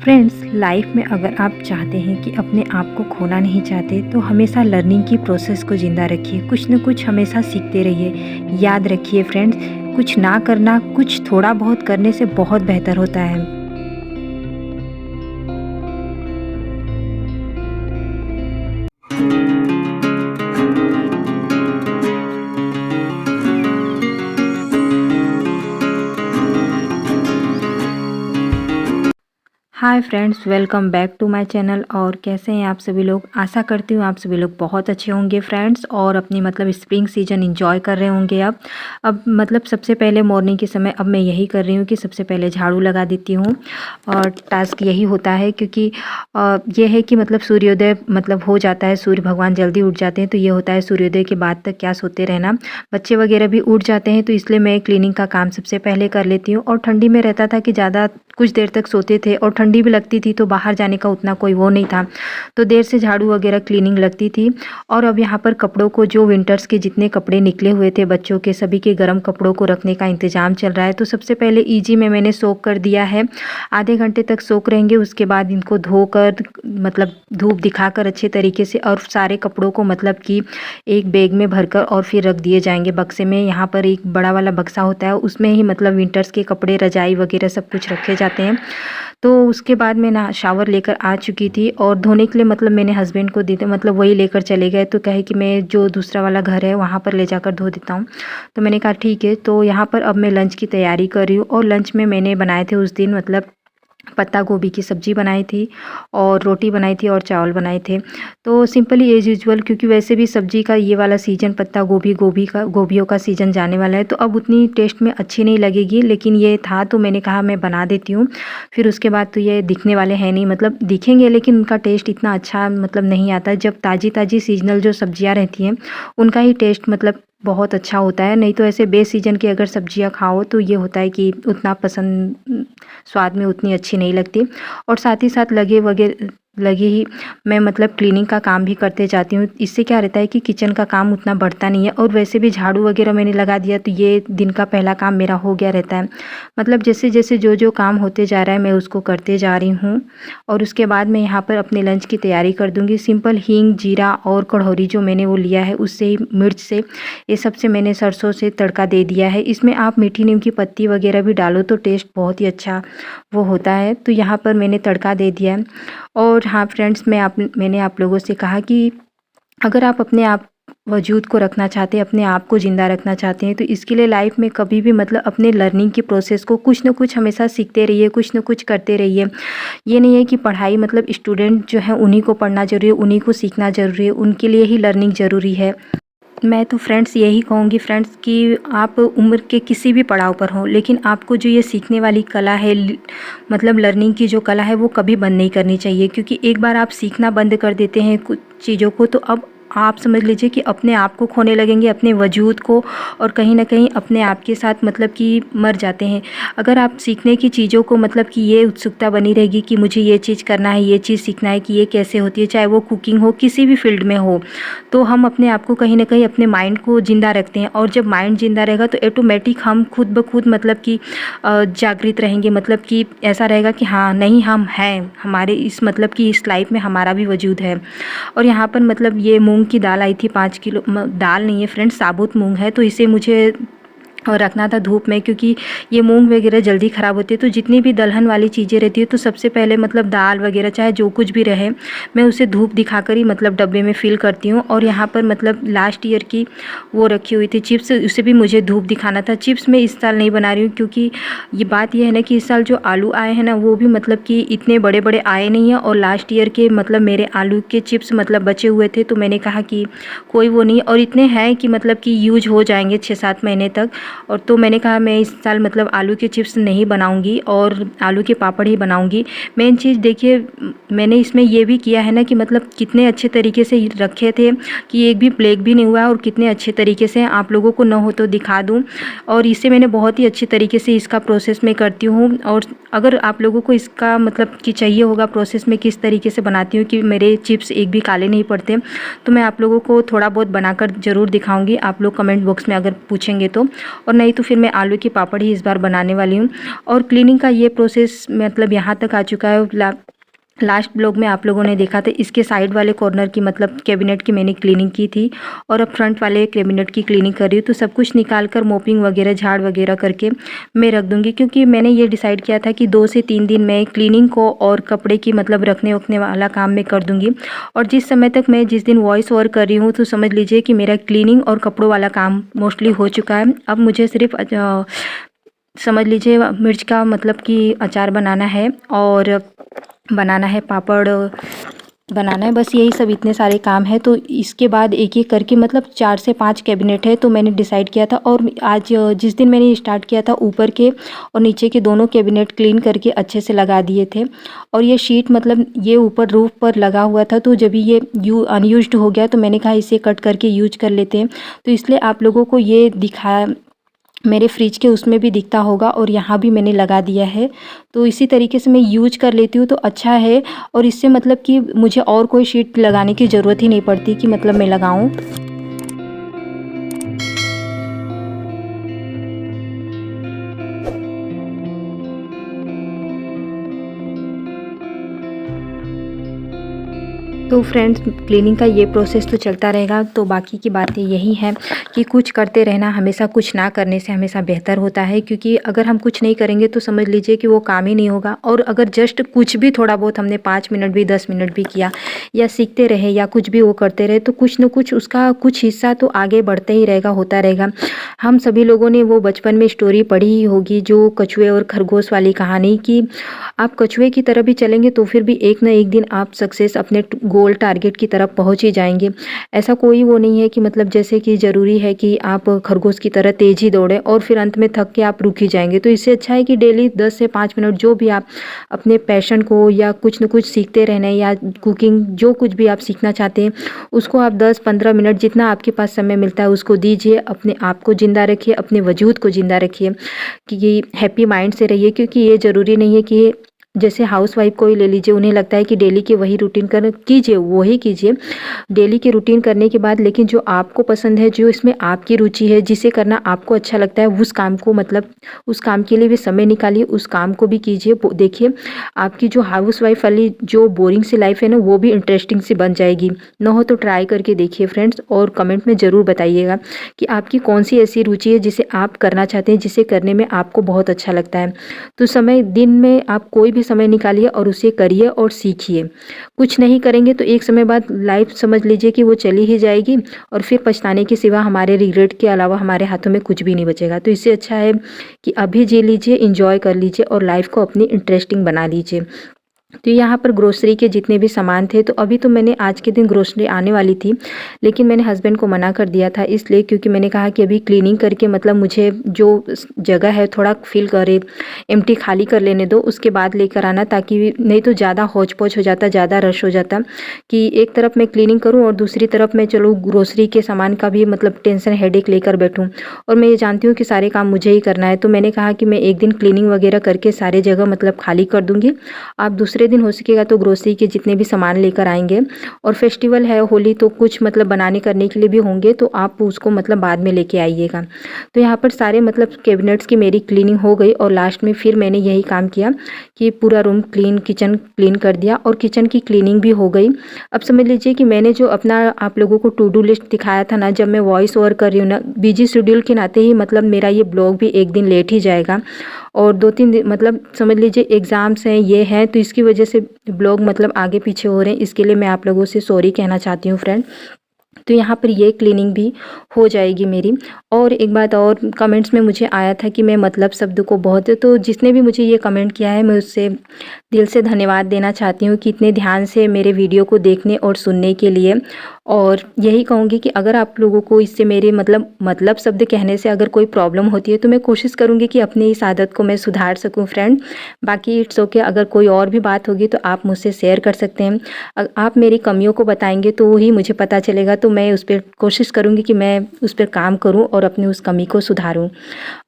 Friends, life में अगर आप चाहते हैं कि अपने आप को खोना नहीं चाहते तो हमेशा लर्निंग की प्रोसेस को ज़िंदा रखिए। कुछ न कुछ हमेशा सीखते रहिए। याद रखिए फ्रेंड्स, कुछ ना करना कुछ थोड़ा बहुत करने से बहुत बेहतर होता है। Hi friends, welcome back to my channel. और कैसे हैं आप सभी लोग? आशा करती हूँ आप सभी लोग बहुत अच्छे होंगे फ्रेंड्स, और अपनी स्प्रिंग सीजन एंजॉय कर रहे होंगे। अब सबसे पहले मॉर्निंग के समय अब मैं यही कर रही हूँ कि सबसे पहले झाड़ू लगा देती हूँ। और टास्क यही होता है क्योंकि ये है कि सूर्योदय हो जाता है, सूर्य भगवान जल्दी उठ जाते हैं, तो ये होता है सूर्योदय के बाद तक क्या सोते रहना। बच्चे वगैरह भी उठ जाते हैं, तो इसलिए मैं क्लीनिंग का काम सबसे पहले कर लेती हूँ। और ठंडी में रहता था कि ज़्यादा कुछ देर तक सोते थे और ठंडी भी लगती थी, तो बाहर जाने का उतना कोई वो नहीं था, तो देर से झाड़ू वगैरह क्लीनिंग लगती थी। और अब यहाँ पर कपड़ों को, जो विंटर्स के जितने कपड़े निकले हुए थे बच्चों के, सभी के गर्म कपड़ों को रखने का इंतज़ाम चल रहा है। तो सबसे पहले ईजी में मैंने सोक कर दिया है। आधे घंटे तक सोक रहेंगे, उसके बाद इनको धोकर धूप दिखाकर अच्छे तरीके से, और सारे कपड़ों को कि एक बैग में भरकर और फिर रख दिए जाएंगे बक्से में। यहाँ पर एक बड़ा वाला बक्सा होता है, उसमें ही विंटर्स के कपड़े, रजाई वगैरह सब कुछ रखे जाते हैं। तो उसके बाद मैं ना शावर लेकर आ चुकी थी, और धोने के लिए मैंने हस्बैंड को दी थी, वही लेकर चले गए। तो कहे कि मैं जो दूसरा वाला घर है वहाँ पर ले जाकर धो देता हूँ। तो मैंने कहा ठीक है। तो यहाँ पर अब मैं लंच की तैयारी कर रही हूँ, और लंच में मैंने बनाए थे उस दिन पत्ता गोभी की सब्ज़ी बनाई थी, और रोटी बनाई थी, और चावल बनाए थे। तो सिंपली एज़ यूजुअल, क्योंकि वैसे भी सब्ज़ी का ये वाला सीज़न, पत्ता गोभियों का सीज़न जाने वाला है, तो अब उतनी टेस्ट में अच्छी नहीं लगेगी, लेकिन ये था तो मैंने कहा मैं बना देती हूँ। फिर उसके बाद तो ये दिखने वाले हैं नहीं, दिखेंगे लेकिन उनका टेस्ट इतना अच्छा नहीं आता। जब ताज़ी सीजनल जो सब्ज़ियाँ रहती हैं उनका ही टेस्ट बहुत अच्छा होता है। नहीं तो ऐसे बेसीजन की अगर सब्जियां खाओ तो ये होता है कि उतना पसंद, स्वाद में उतनी अच्छी नहीं लगती। और साथ ही साथ लगे ही मैं क्लीनिंग का काम भी करते जाती हूँ। इससे क्या रहता है कि किचन का काम उतना बढ़ता नहीं है, और वैसे भी झाड़ू वगैरह मैंने लगा दिया, तो ये दिन का पहला काम मेरा हो गया रहता है। जैसे जैसे जो काम होते जा रहा है मैं उसको करते जा रही हूँ। और उसके बाद मैं यहाँ पर अपने लंच की तैयारी कर दूँगी। सिंपल हींग, जीरा और कढ़ौरी जो मैंने वो लिया है, उससे ही मिर्च से, ये सबसे मैंने सरसों से तड़का दे दिया है। इसमें आप मीठी नीम की पत्ती वगैरह भी डालो तो टेस्ट बहुत ही अच्छा वो होता है। तो यहाँ पर मैंने तड़का दे दिया है। और हाँ फ्रेंड्स, मैंने आप लोगों से कहा कि अगर आप अपने आप वजूद को रखना चाहते हैं, अपने आप को ज़िंदा रखना चाहते हैं, तो इसके लिए लाइफ में कभी भी अपने लर्निंग की प्रोसेस को कुछ न कुछ हमेशा सीखते रहिए, कुछ न कुछ करते रहिए। ये नहीं है कि पढ़ाई स्टूडेंट जो है उन्हीं को पढ़ना ज़रूरी है, उन्हीं को सीखना ज़रूरी है, उनके लिए ही लर्निंग ज़रूरी है। मैं तो फ्रेंड्स यही कहूँगी फ्रेंड्स कि आप उम्र के किसी भी पड़ाव पर हों, लेकिन आपको जो ये सीखने वाली कला है, लर्निंग की जो कला है, वो कभी बंद नहीं करनी चाहिए। क्योंकि एक बार आप सीखना बंद कर देते हैं कुछ चीज़ों को, तो अब आप समझ लीजिए कि अपने आप को खोने लगेंगे, अपने वजूद को, और कहीं ना कहीं अपने आप के साथ कि मर जाते हैं। अगर आप सीखने की चीज़ों को कि ये उत्सुकता बनी रहेगी कि मुझे ये चीज़ करना है, ये चीज़ सीखना है कि ये कैसे होती है, चाहे वो कुकिंग हो, किसी भी फील्ड में हो, तो हम अपने आप को कहीं ना कहीं, अपने माइंड को ज़िंदा रखते हैं। और जब माइंड ज़िंदा रहेगा तो ऑटोमेटिक हम खुद ब खुद कि जागृत रहेंगे, कि ऐसा रहेगा कि हाँ नहीं, हम हैं, हमारे इस कि इस लाइफ में हमारा भी वजूद है। और यहाँ पर ये मूंग की दाल आई थी 5 किलो, दाल नहीं है फ्रेंड्स, साबुत मूंग है, तो इसे मुझे और रखना था धूप में, क्योंकि ये मूंग वगैरह जल्दी ख़राब होती है। तो जितनी भी दलहन वाली चीज़ें रहती है, तो सबसे पहले दाल वगैरह चाहे जो कुछ भी रहे, मैं उसे धूप दिखाकर ही डब्बे में फ़िल करती हूँ। और यहाँ पर लास्ट ईयर की वो रखी हुई थी चिप्स, उसे भी मुझे धूप दिखाना था। चिप्स मैं इस साल नहीं बना रही हूँ, क्योंकि ये बात यह है ना कि इस साल जो आलू आए हैं ना, वो भी कि इतने बड़े बड़े आए नहीं हैं। और लास्ट ईयर के मेरे आलू के चिप्स बचे हुए थे, तो मैंने कहा कि कोई वो नहीं, और इतने हैं कि यूज हो जाएंगे 6-7 महीने तक। और तो मैंने कहा मैं इस साल आलू के चिप्स नहीं बनाऊंगी, और आलू के पापड़ ही बनाऊंगी। मेन चीज़ देखिए, मैंने इसमें ये भी किया है ना कि कितने अच्छे तरीके से रखे थे कि एक भी प्लेग भी नहीं हुआ, और कितने अच्छे तरीके से आप लोगों को न हो तो दिखा दूं। और इसे मैंने बहुत ही अच्छे तरीके से इसका प्रोसेस में करती हूँ। और अगर आप लोगों को इसका कि चाहिए होगा प्रोसेस में किस तरीके से बनाती हूँ कि मेरे चिप्स एक भी काले नहीं पड़ते, तो मैं आप लोगों को थोड़ा बहुत बनाकर ज़रूर दिखाऊंगी, आप लोग कमेंट बॉक्स में अगर पूछेंगे तो। और नहीं तो फिर मैं आलू की पापड़ ही इस बार बनाने वाली हूँ। और क्लीनिंग का ये प्रोसेस मतलब यहाँ तक आ चुका है। लास्ट ब्लॉग में आप लोगों ने देखा था, इसके साइड वाले कॉर्नर की मतलब कैबिनेट की मैंने क्लीनिंग की थी और अब फ्रंट वाले कैबिनेट की क्लीनिंग कर रही हूँ। तो सब कुछ निकाल कर मोपिंग वगैरह झाड़ वगैरह करके मैं रख दूँगी, क्योंकि मैंने ये डिसाइड किया था कि 2 से 3 दिन मैं क्लीनिंग को और कपड़े की मतलब रखने वखने वाला काम मैं कर दूँगी। और जिस समय तक मैं जिस दिन वॉइस ओवर कर रही हूँ तो समझ लीजिए कि मेरा क्लीनिंग और कपड़ों वाला काम मोस्टली हो चुका है। अब मुझे सिर्फ समझ लीजिए मिर्च का मतलब कि अचार बनाना है और बनाना है, पापड़ बनाना है, बस यही सब इतने सारे काम हैं। तो इसके बाद एक एक करके मतलब 4 से 5 कैबिनेट है, तो मैंने डिसाइड किया था। और आज जिस दिन मैंने स्टार्ट किया था, ऊपर के और नीचे के दोनों कैबिनेट क्लीन करके अच्छे से लगा दिए थे। और ये शीट मतलब ये ऊपर रूफ पर लगा हुआ था, तो जब ये अनयूज्ड हो गया तो मैंने कहा इसे कट करके यूज कर लेते हैं। तो इसलिए आप लोगों को ये दिखाया, मेरे फ्रिज के उसमें भी दिखता होगा और यहाँ भी मैंने लगा दिया है। तो इसी तरीके से मैं यूज कर लेती हूँ तो अच्छा है। और इससे मतलब कि मुझे और कोई शीट लगाने की ज़रूरत ही नहीं पड़ती कि मतलब मैं लगाऊँ। तो फ्रेंड्स, क्लीनिंग का ये प्रोसेस तो चलता रहेगा। तो बाकी की बातें यही हैं कि कुछ करते रहना हमेशा कुछ ना करने से हमेशा बेहतर होता है, क्योंकि अगर हम कुछ नहीं करेंगे तो समझ लीजिए कि वो काम ही नहीं होगा। और अगर जस्ट कुछ भी थोड़ा बहुत हमने 5 मिनट भी 10 मिनट भी किया या सीखते रहे या कुछ भी वो करते रहे, तो कुछ न कुछ उसका कुछ हिस्सा तो आगे बढ़ते ही रहेगा, होता रहेगा। हम सभी लोगों ने वो बचपन में स्टोरी पढ़ी ही होगी, जो कछुए और खरगोश वाली कहानी, कि आप कछुए की तरह भी चलेंगे तो फिर भी एक ना एक दिन आप सक्सेस अपने गोल टारगेट की तरफ पहुंच ही जाएंगे। ऐसा कोई वो नहीं है कि मतलब जैसे कि ज़रूरी है कि आप खरगोश की तरह तेज ही दौड़ें और फिर अंत में थक के आप रुक ही जाएंगे। तो इससे अच्छा है कि डेली 10 से 5 मिनट जो भी आप अपने पैशन को या कुछ न कुछ सीखते रहना, या कुकिंग जो कुछ भी आप सीखना चाहते हैं उसको आप 10-15 मिनट जितना आपके पास समय मिलता है उसको दीजिए। अपने आप को ज़िंदा रखिए, अपने वजूद को ज़िंदा रखिए, कि हैप्पी माइंड से रहिए। क्योंकि ये ज़रूरी नहीं है कि जैसे हाउसवाइफ को ही ले लीजिए, उन्हें लगता है कि डेली के वही रूटीन कर कीजिए, वही कीजिए डेली की रूटीन करने के बाद, लेकिन जो आपको पसंद है, जो इसमें आपकी रुचि है, जिसे करना आपको अच्छा लगता है, उस काम को मतलब उस काम के लिए भी समय निकालिए, उस काम को भी कीजिए। देखिए आपकी जो हाउसवाइफ वाली जो बोरिंग सी लाइफ है ना, वो भी इंटरेस्टिंग सी बन जाएगी। न हो तो ट्राई करके देखिए फ्रेंड्स, और कमेंट में ज़रूर बताइएगा कि आपकी कौन सी ऐसी रुचि है जिसे आप करना चाहते हैं, जिसे करने में आपको बहुत अच्छा लगता है। तो समय दिन में आप कोई भी समय निकालिए और उसे करिए और सीखिए। कुछ नहीं करेंगे तो एक समय बाद लाइफ समझ लीजिए कि वो चली ही जाएगी, और फिर पछताने के सिवा हमारे रिग्रेट के अलावा हमारे हाथों में कुछ भी नहीं बचेगा। तो इससे अच्छा है कि अभी जी लीजिए, इंजॉय कर लीजिए और लाइफ को अपनी इंटरेस्टिंग बना लीजिए। तो यहाँ पर ग्रोसरी के जितने भी सामान थे, तो अभी तो मैंने आज के दिन ग्रोसरी आने वाली थी, लेकिन मैंने हस्बैंड को मना कर दिया था, इसलिए क्योंकि मैंने कहा कि अभी क्लीनिंग करके मतलब मुझे जो जगह है थोड़ा फील करे, एम्प्टी खाली कर लेने दो, उसके बाद लेकर आना, ताकि नहीं तो ज़्यादा हौच पौच हो जाता, ज़्यादा रश हो जाता कि एक तरफ मैं क्लीनिंग करूँ और दूसरी तरफ मैं चलो ग्रोसरी के सामान का भी मतलब टेंशन हेडेक लेकर बैठूँ। और मैं ये जानती हूँ कि सारे काम मुझे ही करना है, तो मैंने कहा कि मैं एक दिन क्लीनिंग वगैरह करके सारे जगह मतलब खाली कर दूँगी। आप दूसरे दिन हो सकेगा तो ग्रोसरी के जितने भी सामान लेकर आएंगे। और फेस्टिवल है होली, तो कुछ मतलब बनाने करने के लिए भी होंगे, तो आप उसको मतलब बाद में लेके आइएगा। तो यहाँ पर सारे मतलब कैबिनेट्स की मेरी क्लीनिंग हो गई, और लास्ट में फिर मैंने यही काम किया कि पूरा रूम क्लीन, किचन क्लीन कर दिया, और किचन की क्लीनिंग भी हो गई। अब समझ लीजिए कि मैंने जो अपना आप लोगों को टू डू लिस्ट दिखाया था ना, जब मैं वॉइस ओवर कर रही हूँ ना, बिजी शेड्यूल के नाते ही मतलब मेरा ये ब्लॉग भी एक दिन लेट ही जाएगा। और 2-3 दिन मतलब समझ लीजिए एग्ज़ाम्स हैं, ये हैं, तो इसकी वजह से ब्लॉग मतलब आगे पीछे हो रहे हैं। इसके लिए मैं आप लोगों से सॉरी कहना चाहती हूँ फ्रेंड। तो यहाँ पर ये क्लीनिंग भी हो जाएगी मेरी। और एक बात और, कमेंट्स में मुझे आया था कि मैं मतलब शब्द को बहुत, तो जिसने भी मुझे ये कमेंट किया है मैं उससे दिल से धन्यवाद देना चाहती हूँ कि इतने ध्यान से मेरे वीडियो को देखने और सुनने के लिए। और यही कहूँगी कि अगर आप लोगों को इससे मेरे मतलब शब्द कहने से अगर कोई प्रॉब्लम होती है, तो मैं कोशिश करूँगी कि अपनी इस आदत को मैं सुधार सकूँ फ्रेंड। बाकी इट्स ओके, अगर कोई और भी बात होगी तो आप मुझसे शेयर कर सकते हैं। आप मेरी कमियों को बताएंगे तो ही मुझे पता चलेगा, तो मैं उस पर कोशिश करूँगी कि मैं उस पर काम करूँ और अपनी उस कमी को सुधारूँ।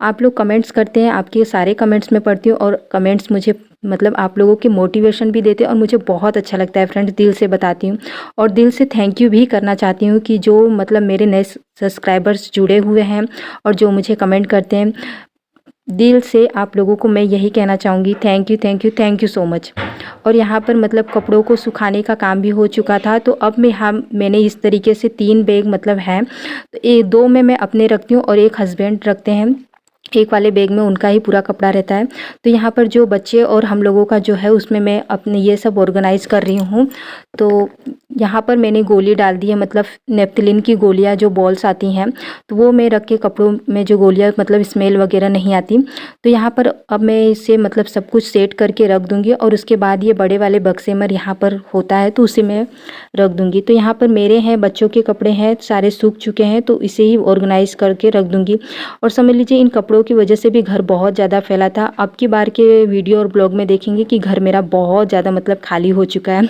आप लोग कमेंट्स करते हैं, आपके सारे कमेंट्स मैं पढ़ती हूँ, और कमेंट्स मुझे मतलब आप लोगों के मोटिवेशन भी देते हैं और मुझे बहुत अच्छा लगता है फ्रेंड्स, दिल से बताती हूँ। और दिल से थैंक यू भी करना चाहती हूँ कि जो मतलब मेरे नए सब्सक्राइबर्स जुड़े हुए हैं और जो मुझे कमेंट करते हैं, दिल से आप लोगों को मैं यही कहना चाहूँगी, thank you, thank you, thank you so much. और यहाँ पर मतलब कपड़ों को सुखाने का काम भी हो चुका था, तो अब मैंने इस तरीके से 3 बैग मतलब हैं, तो 2 में मैं अपने रखती हूँ और 1 हस्बैंड रखते हैं। एक वाले बैग में उनका ही पूरा कपड़ा रहता है। तो यहाँ पर जो बच्चे और हम लोगों का जो है उसमें मैं अपने ये सब ऑर्गेनाइज़ कर रही हूँ। तो यहाँ पर मैंने गोली डाल दी है, मतलब नेप्थिलिन की गोलियाँ जो बॉल्स आती हैं, तो वो मैं रख के कपड़ों में जो गोलियाँ मतलब स्मेल वगैरह नहीं आती। तो यहाँ पर अब मैं इसे मतलब सब कुछ सेट करके रख दूँगी और उसके बाद ये बड़े वाले बक्से में यहाँ पर होता है तो उसे मैं रख दूँगी। तो यहाँ पर मेरे हैं, बच्चों के कपड़े हैं, सारे सूख चुके हैं, तो इसे ही ऑर्गेनाइज़ करके रख दूँगी। और समझ लीजिए इन कपड़ों की वजह से भी घर बहुत ज़्यादा फैला था। अब की बार के वीडियो और ब्लॉग में देखेंगे कि घर मेरा बहुत ज़्यादा मतलब खाली हो चुका है।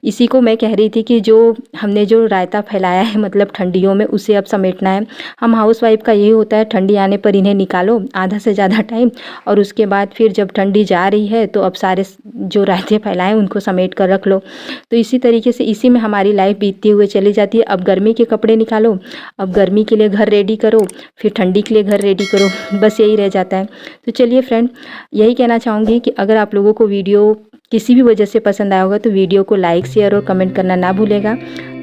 इसी को मैं कह रही थी कि जो हमने जो रायता फैलाया है मतलब ठंडियों में, उसे अब समेटना है। हम हाउसवाइफ का यही होता है, ठंडी आने पर इन्हें निकालो आधा से ज़्यादा टाइम, और उसके बाद फिर जब ठंडी जा रही है तो अब सारे जो रायते फैलाए उनको समेट कर रख लो। तो इसी तरीके से इसी में हमारी लाइफ बीतती हुए चली जाती है। अब गर्मी के कपड़े निकालो, अब गर्मी के लिए घर रेडी करो, फिर ठंडी के लिए घर रेडी करो, बस यही रह जाता है। तो चलिए फ्रेंड, यही कहना चाहूँगी कि अगर आप लोगों को वीडियो किसी भी वजह से पसंद आया होगा तो वीडियो को लाइक, शेयर और कमेंट करना ना भूलेगा।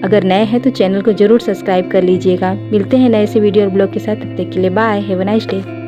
अगर नए हैं तो चैनल को ज़रूर सब्सक्राइब कर लीजिएगा। मिलते हैं नए से वीडियो और ब्लॉग के साथ, तब तक के लिए bye, have a nice day.